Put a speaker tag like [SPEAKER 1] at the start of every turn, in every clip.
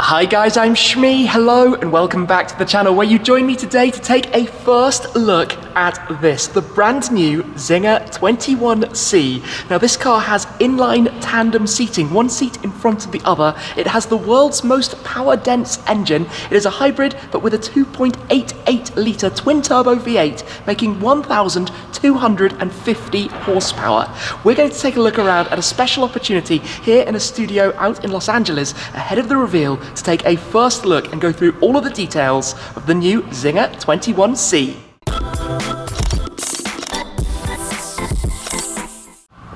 [SPEAKER 1] Hi guys, I'm Shmee, hello and welcome back to the channel where you join me today to take a first look at this, the brand new ZINGER 21C. Now this car has inline tandem seating, one seat in front of the other. It has the world's most power dense engine. It is a hybrid but with a 2.88 litre twin turbo V8 making 1,250 horsepower. We're going to take a look around at a special opportunity here in a studio out in Los Angeles ahead of the reveal to take a first look and go through all of the details of the new ZINGER 21C.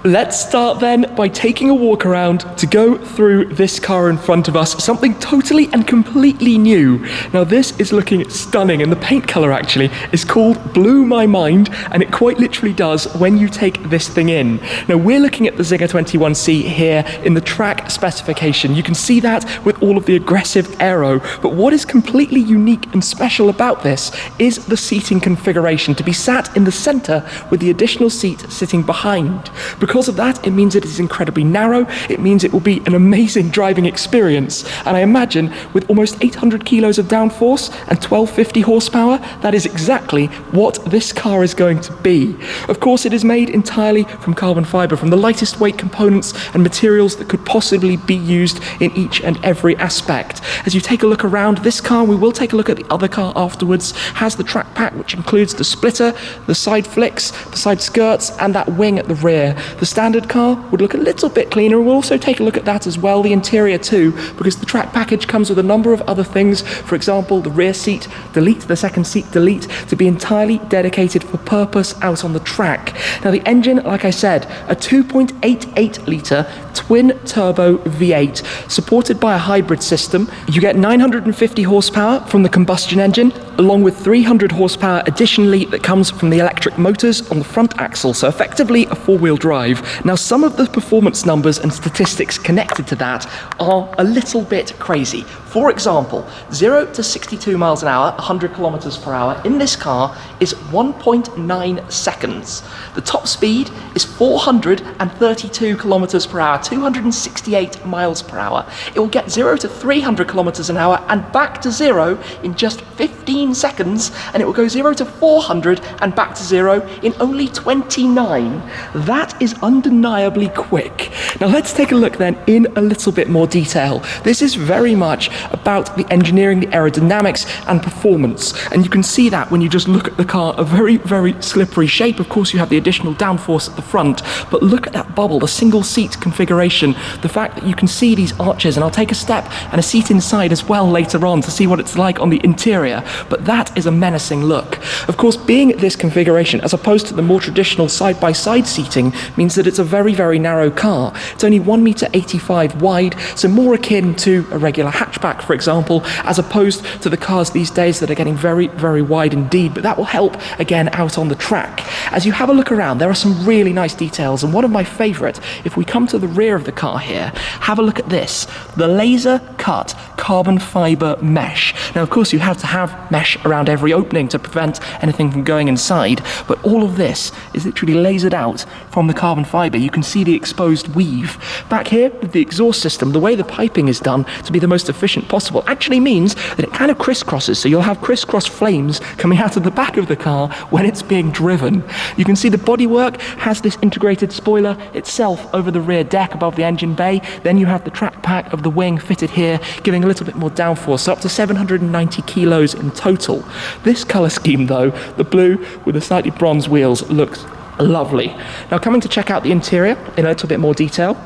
[SPEAKER 1] Let's start then by taking a walk around to go through this car in front of us, something totally and completely new. Now this is looking stunning and the paint color actually is called Blew My Mind, and it quite literally does when you take this thing in. Now we're looking at the ZINGER 21C here in the track specification. You can see that with all of the aggressive aero, but what is completely unique and special about this is the seating configuration, to be sat in the center with the additional seat sitting behind. Because of that, it means it is incredibly narrow. It means it will be an amazing driving experience. And I imagine with almost 800 kilos of downforce and 1250 horsepower, that is exactly what this car is going to be. Of course, it is made entirely from carbon fiber, from the lightest weight components and materials that could possibly be used in each and every aspect. As you take a look around this car, we will take a look at the other car afterwards, has the track pack, which includes the splitter, the side flicks, the side skirts, and that wing at the rear. The standard car would look a little bit cleaner. We'll also take a look at that as well, the interior too, because the track package comes with a number of other things. For example, the rear seat delete, the second seat delete, to be entirely dedicated for purpose out on the track. Now the engine, like I said, a 2.88 litre twin turbo V8 supported by a hybrid system. You get 950 horsepower from the combustion engine, along with 300 horsepower additionally that comes from the electric motors on the front axle, so effectively a four-wheel drive. Now some of the performance numbers and statistics connected to that are a little bit crazy. For example, 0 to 62 miles an hour, 100 kilometers per hour in this car is 1.9 seconds. The top speed is 432 kilometers per hour, 268 miles per hour. It will get 0 to 300 kilometers an hour and back to 0 in just 15 seconds, and it will go 0 to 400 and back to 0 in only 29. That is undeniably quick. Now let's take a look then in a little bit more detail. This is very much about the engineering, the aerodynamics and performance, and you can see that when you just look at the car, a very, very slippery shape. Of course you have the additional downforce at the front, but look at that bubble, the single seat configuration, the fact that you can see these arches, and I'll take a step and a seat inside as well later on to see what it's like on the interior, but that is a menacing look. Of course, being this configuration as opposed to the more traditional side-by-side seating means that it's a very, very narrow car. It's only 1.85 meters wide, so more akin to a regular hatchback, for example, as opposed to the cars these days that are getting very, very wide indeed, but that will help again out on the track. As you have a look around, there are some really nice details, and one of my favorite, if we come to the rear of the car here, have a look at this, the laser cut carbon fiber mesh. Now of course you have to have mesh around every opening to prevent anything from going inside, but all of this is literally lasered out from the carbon fiber. You can see the exposed weave. Back here with the exhaust system, the way the piping is done to be the most efficient possible actually means that it kind of crisscrosses, so you'll have crisscross flames coming out of the back of the car when it's being driven. You can see the bodywork has this integrated spoiler itself over the rear deck above the engine bay. Then you have the track pack of the wing fitted here, giving a little bit more downforce, so up to 790 kilos in total. This color scheme though, the blue with the slightly bronze wheels, looks lovely. Now coming to check out the interior in a little bit more detail,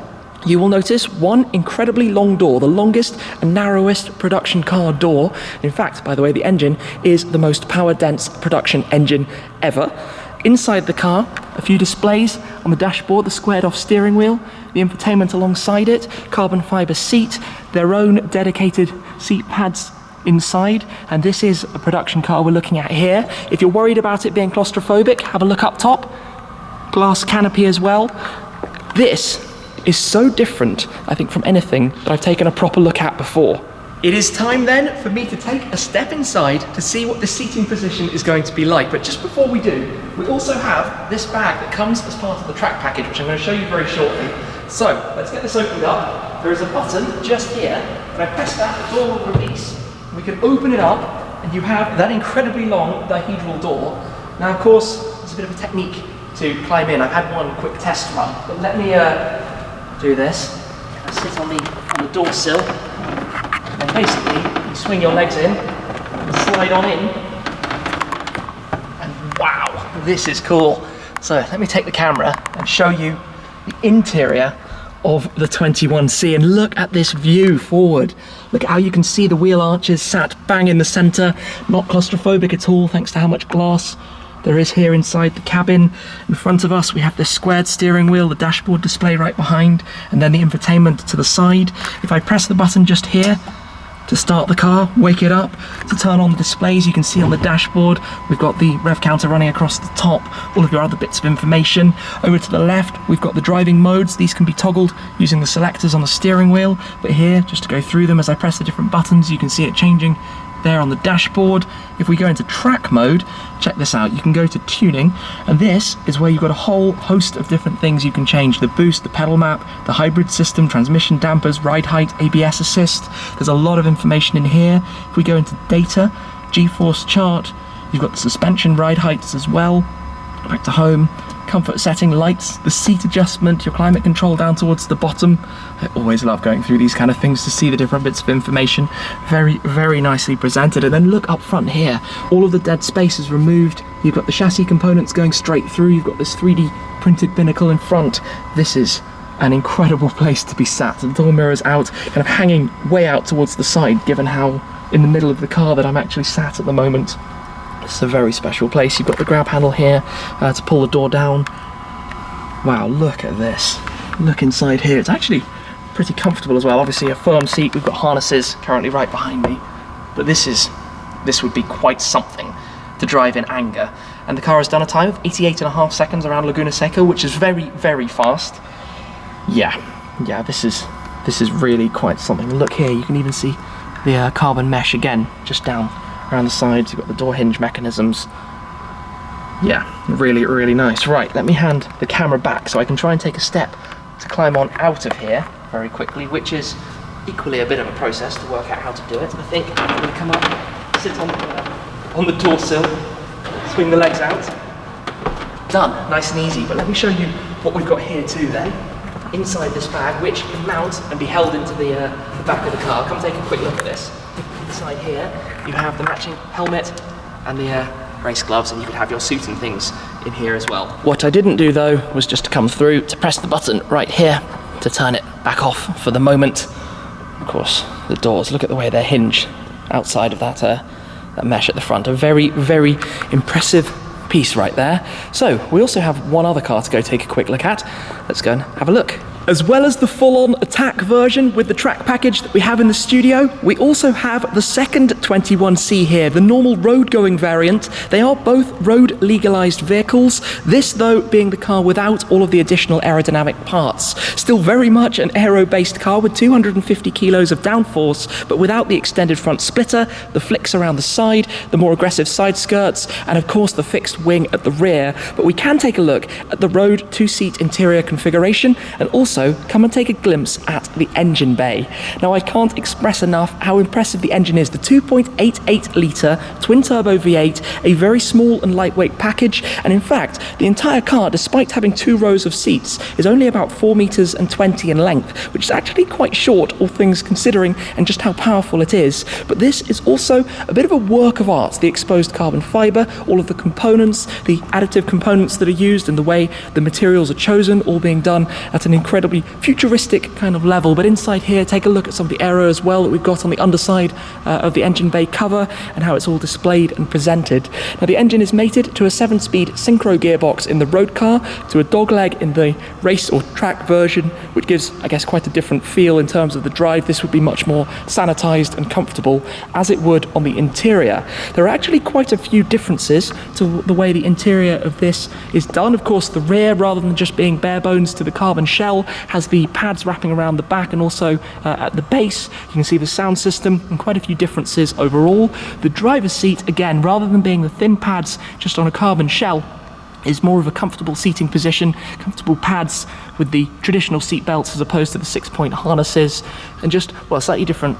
[SPEAKER 1] you will notice one incredibly long door, the longest and narrowest production car door. In fact, by the way, the engine is the most power dense production engine ever. Inside the car, a few displays on the dashboard, the squared off steering wheel, the infotainment alongside it, carbon fiber seat, their own dedicated seat pads inside, and this is a production car we're looking at here. If you're worried about it being claustrophobic, have a look up top. Glass canopy as well. This is so different, I think, from anything that I've taken a proper look at before. It is time then for me to take a step inside to see what the seating position is going to be like. But just before we do, we also have this bag that comes as part of the track package, which I'm going to show you very shortly. So, let's get this opened up. There is a button just here. When I press that, the door will release. We can open it up, and you have that incredibly long dihedral door. Now, of course, there's a bit of a technique to climb in. I've had one quick test run, but let me do this. I sit on the door sill, and basically, you swing your legs in, and slide on in, and wow, this is cool. So let me take the camera and show you the interior of the 21C, and look at this view forward. Look at how you can see the wheel arches sat bang in the center, not claustrophobic at all thanks to how much glass there is here inside the cabin. In front of us we have this squared steering wheel, the dashboard display right behind, and then the infotainment to the side. If I press the button just here to start the car, wake it up, to turn on the displays, you can see on the dashboard we've got the rev counter running across the top, all of your other bits of information. Over to the left we've got the driving modes. These can be toggled using the selectors on the steering wheel, but here, just to go through them as I press the different buttons, you can see it changing there on the dashboard. If we go into track mode, check this out, you can go to tuning, and this is where you've got a whole host of different things you can change. The boost, the pedal map, the hybrid system, transmission dampers, ride height, ABS assist. There's a lot of information in here. If we go into data, G-force chart, you've got the suspension ride heights as well. Back to home, comfort setting, lights, the seat adjustment, your climate control down towards the bottom. I always love going through these kind of things to see the different bits of information. Very, very nicely presented. And then look up front here, all of the dead space is removed. You've got the chassis components going straight through. You've got this 3D printed binnacle in front. This is an incredible place to be sat. The door mirrors out, kind of hanging way out towards the side, given how in the middle of the car that I'm actually sat at the moment. It's a very special place. You've got the grab handle here to pull the door down. Wow, look at this. Look inside here. It's actually pretty comfortable as well. Obviously a firm seat. We've got harnesses currently right behind me. But this would be quite something to drive in anger. And the car has done a time of 88.5 seconds around Laguna Seca, which is very, very fast. Yeah, this is really quite something. Look here, you can even see the carbon mesh again, just down around the sides. You've got the door hinge mechanisms. Yeah, really, really nice. Right, let me hand the camera back so I can try and take a step to climb on out of here very quickly, which is equally a bit of a process to work out how to do it. I think I'm going to come up, sit on the door sill, swing the legs out. Done, nice and easy. But let me show you what we've got here too then. Inside this bag, which can mount and be held into the back of the car. Come take a quick look at this. Inside here, you have the matching helmet and the race gloves, and you could have your suit and things in here as well. What I didn't do though was just to come through to press the button right here to turn it back off for the moment. Of course, the doors, look at the way they're hinged outside of that mesh at the front. A very, very impressive piece right there. So we also have one other car to go take a quick look at. Let's go and have a look. As well as the full-on attack version with the track package that we have in the studio, we also have the second 21C here, the normal road-going variant. They are both road-legalized vehicles, this though being the car without all of the additional aerodynamic parts. Still very much an aero-based car with 250 kilos of downforce, but without the extended front splitter, the flicks around the side, the more aggressive side skirts, and of course the fixed wing at the rear. But we can take a look at the road two-seat interior configuration, and also come and take a glimpse at the engine bay. Now I can't express enough how impressive the engine is. The 2.88 litre twin-turbo V8, a very small and lightweight package, and in fact the entire car, despite having 2 rows of seats, is only about 4 meters and 20 in length, which is actually quite short, all things considering, and just how powerful it is. But this is also a bit of a work of art. The exposed carbon fibre, all of the components, the additive components that are used, and the way the materials are chosen, all being done at an incredibly futuristic kind of level. But inside here, take a look at some of the aero as well that we've got on the underside of the engine bay cover, and how it's all displayed and presented. Now the engine is mated to a 7-speed synchro gearbox in the road car, to a dogleg in the race or track version, which gives, I guess, quite a different feel in terms of the drive. This would be much more sanitized and comfortable, as it would on the interior. There are actually quite a few differences to the way the interior of this is done. Of course, the rear, rather than just being bare bones to the carbon shell, has the pads wrapping around the back, and also at the base you can see the sound system, and quite a few differences overall. The driver's seat, again, rather than being the thin pads just on a carbon shell, is more of a comfortable seating position, comfortable pads with the traditional seat belts as opposed to the 6-point harnesses, and just, well, slightly different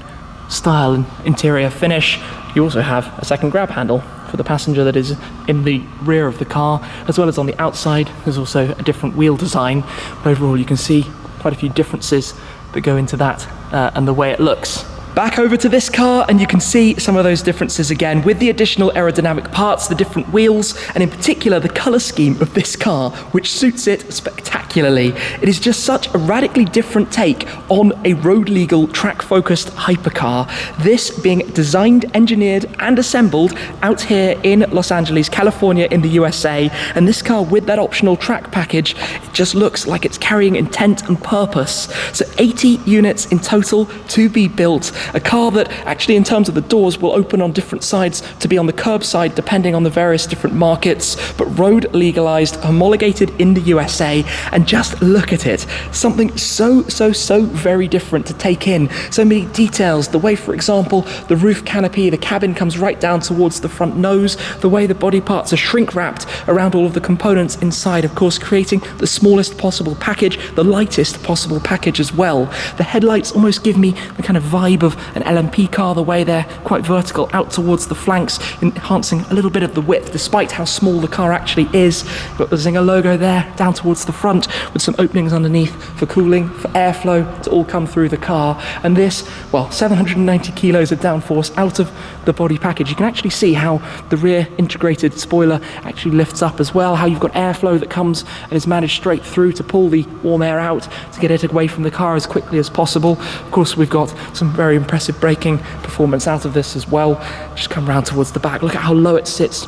[SPEAKER 1] style and interior finish. You also have a second grab handle for the passenger that is in the rear of the car, as well as on the outside. There's also a different wheel design. But overall, you can see quite a few differences that go into that and the way it looks. Back over to this car, and you can see some of those differences again with the additional aerodynamic parts, the different wheels, and in particular the color scheme of this car, which suits it spectacularly. It is just such a radically different take on a road legal, track focused hypercar. This being designed, engineered, and assembled out here in Los Angeles, California in the USA. And this car with that optional track package, it just looks like it's carrying intent and purpose. So 80 units in total to be built. A car that actually, in terms of the doors, will open on different sides to be on the curb side depending on the various different markets, but road legalized, homologated in the USA. And just look at it, something so very different to take in. So many details, the way, for example, the roof canopy, the cabin comes right down towards the front nose, the way the body parts are shrink wrapped around all of the components inside, of course creating the smallest possible package, the lightest possible package as well. The headlights almost give me the kind of vibe of an LMP car, the way they're quite vertical out towards the flanks, enhancing a little bit of the width despite how small the car actually is. Got the Zinger logo there down towards the front with some openings underneath for cooling, for airflow to all come through the car. And this, well, 790 kilos of downforce out of the body package. You can actually see how the rear integrated spoiler actually lifts up as well, how you've got airflow that comes and is managed straight through to pull the warm air out to get it away from the car as quickly as possible. Of course, we've got some very impressive braking performance out of this as well. Just come round towards the back, look at how low it sits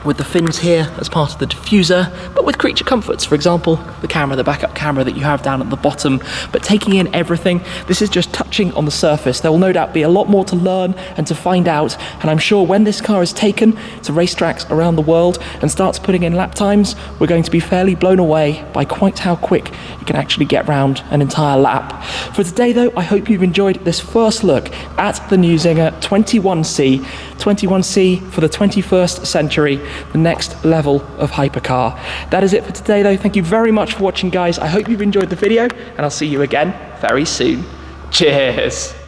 [SPEAKER 1] with the fins here as part of the diffuser, but with creature comforts, for example, the camera, the backup camera that you have down at the bottom. But taking in everything, this is just touching on the surface. There will no doubt be a lot more to learn and to find out, and I'm sure when this car is taken to racetracks around the world and starts putting in lap times, we're going to be fairly blown away by quite how quick you can actually get round an entire lap. For today though, I hope you've enjoyed this first look at the new Zinger 21C. 21C for the 21st century, the next level of hypercar. That is it for today though. Thank you very much for watching, guys. I hope you've enjoyed the video, and I'll see you again very soon. Cheers.